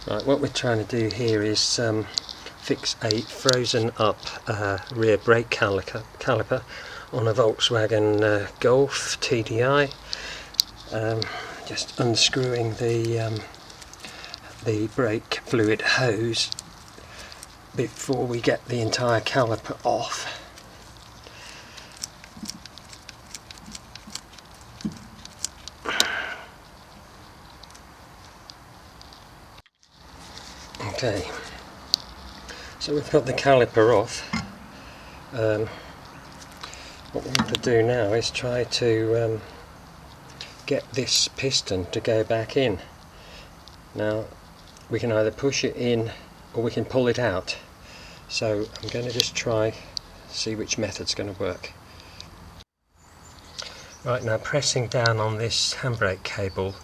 Right, what we're trying to do here is fix a frozen up rear brake caliper on a Volkswagen Golf TDI. Just unscrewing the brake fluid hose before we get the entire caliper off. Okay, so we've got the caliper off. What we want to do now is try to get this piston to go back in. Now we can either push it in or we can pull it out, so I'm going to just try see which method's going to work. Right, now pressing down on this handbrake cable,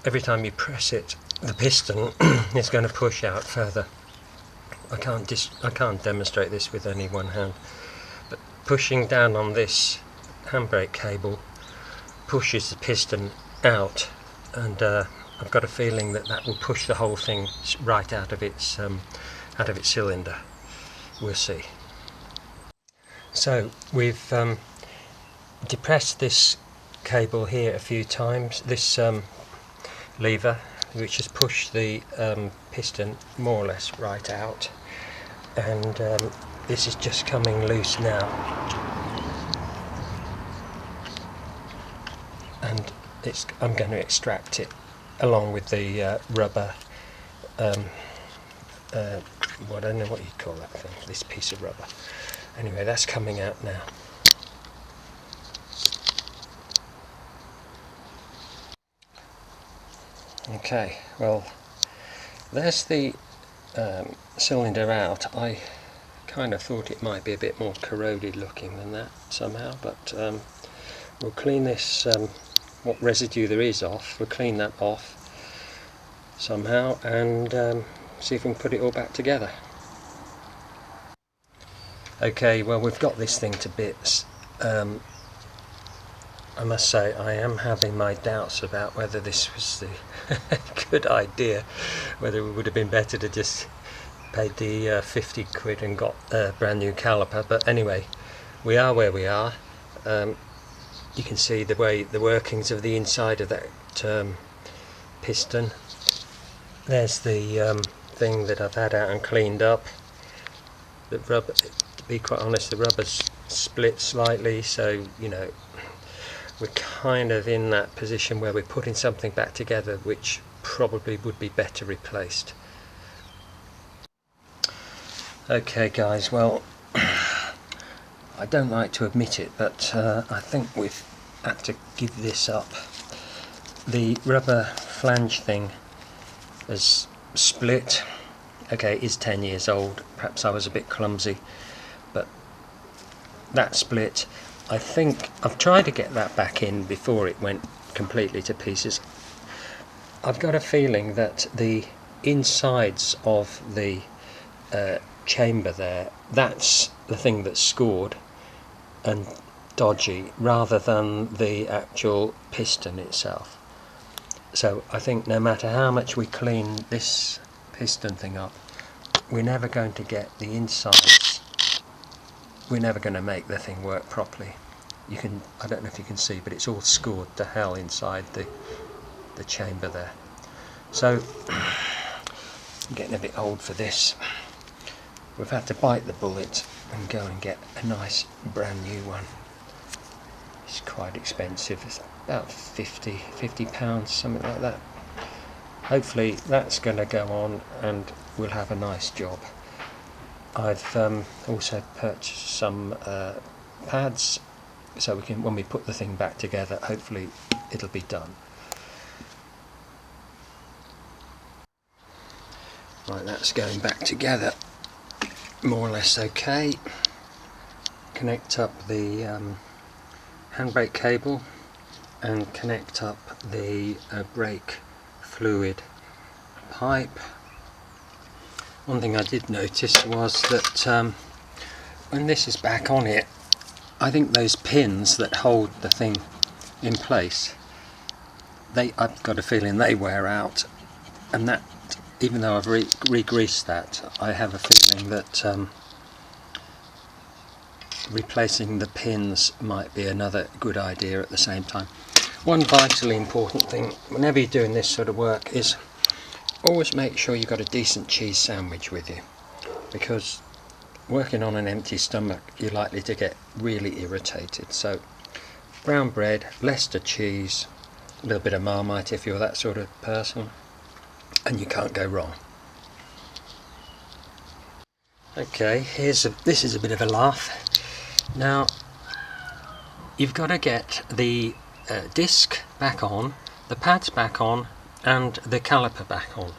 every time you press it the piston is going to push out further. I can't demonstrate this with only one hand, but pushing down on this handbrake cable pushes the piston out, and I've got a feeling that that will push the whole thing right out of its cylinder. We'll see. So we've depressed this cable here a few times, this lever, which has pushed the piston more or less right out, and this is just coming loose now, and I'm going to extract it along with the rubber, I don't know what you call that thing, this piece of rubber. Anyway, that's coming out now. Okay, well, there's the cylinder out. I kind of thought it might be a bit more corroded looking than that somehow, but we'll clean this, what residue there is off, we'll clean that off somehow and see if we can put it all back together. Okay, well, we've got this thing to bits. I must say I am having my doubts about whether this was the good idea, whether it would have been better to just paid the 50 quid and got a brand new caliper. But anyway, we are where we are. You can see the workings of the inside of that piston. There's the thing that I've had out and cleaned up. The rubber, to be quite honest, the rubber's split slightly, so you know, we're kind of in that position where we're putting something back together which probably would be better replaced. Okay guys, well, I don't like to admit it, but I think we've had to give this up. The rubber flange thing has split. Okay, it is 10 years old, perhaps I was a bit clumsy, but that split. I think I've tried to get that back in before it went completely to pieces. I've got a feeling that the insides of the chamber there, that's the thing that's scored and dodgy, rather than the actual piston itself. So I think no matter how much we clean this piston thing up, we're never going to get the insides. We're never going to make the thing work properly. You can, I don't know if you can see, but it's all scored to hell inside the chamber there. So I'm getting a bit old for this. We've had to bite the bullet and go and get a nice brand new one. It's quite expensive. It's about 50 pounds, something like that. Hopefully that's going to go on and we'll have a nice job. I've also purchased some pads, so we can, when we put the thing back together, hopefully it'll be done. Right, that's going back together more or less okay. Connect up the handbrake cable and connect up the brake fluid pipe. One thing I did notice was that when this is back on it, I think those pins that hold the thing in place, I've got a feeling they wear out, and that even though I've re-greased that, I have a feeling that replacing the pins might be another good idea at the same time. One vitally important thing whenever you're doing this sort of work is always make sure you've got a decent cheese sandwich with you, because working on an empty stomach you're likely to get really irritated. So brown bread, Leicester cheese, a little bit of Marmite if you're that sort of person, and you can't go wrong. Okay, this is a bit of a laugh. Now you've got to get the disc back on, the pads back on, and the caliper back on,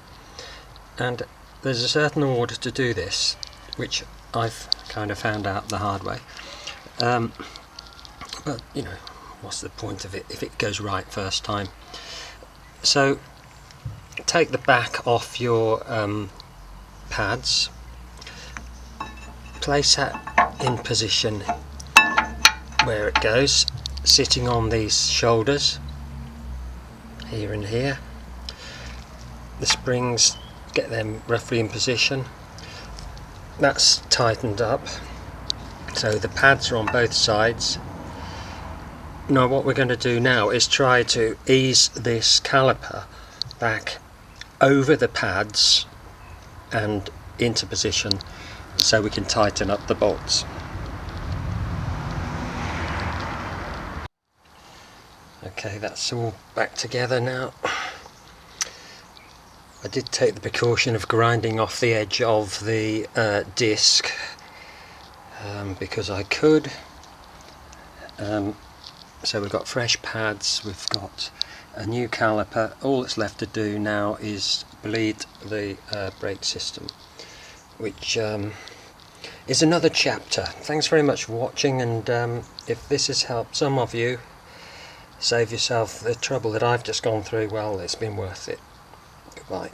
and there's a certain order to do this which I've kind of found out the hard way, but you know, what's the point of it if it goes right first time? So take the back off your pads, place that in position where it goes, sitting on these shoulders here and here. The springs, get them roughly in position. That's tightened up, so the pads are on both sides. Now what we're going to do now is try to ease this caliper back over the pads and into position so we can tighten up the bolts. Okay, that's all back together now. I did take the precaution of grinding off the edge of the disc because I could. So we've got fresh pads, we've got a new caliper. All that's left to do now is bleed the brake system, which is another chapter. Thanks very much for watching, and if this has helped some of you save yourself the trouble that I've just gone through, well, it's been worth it. Goodbye.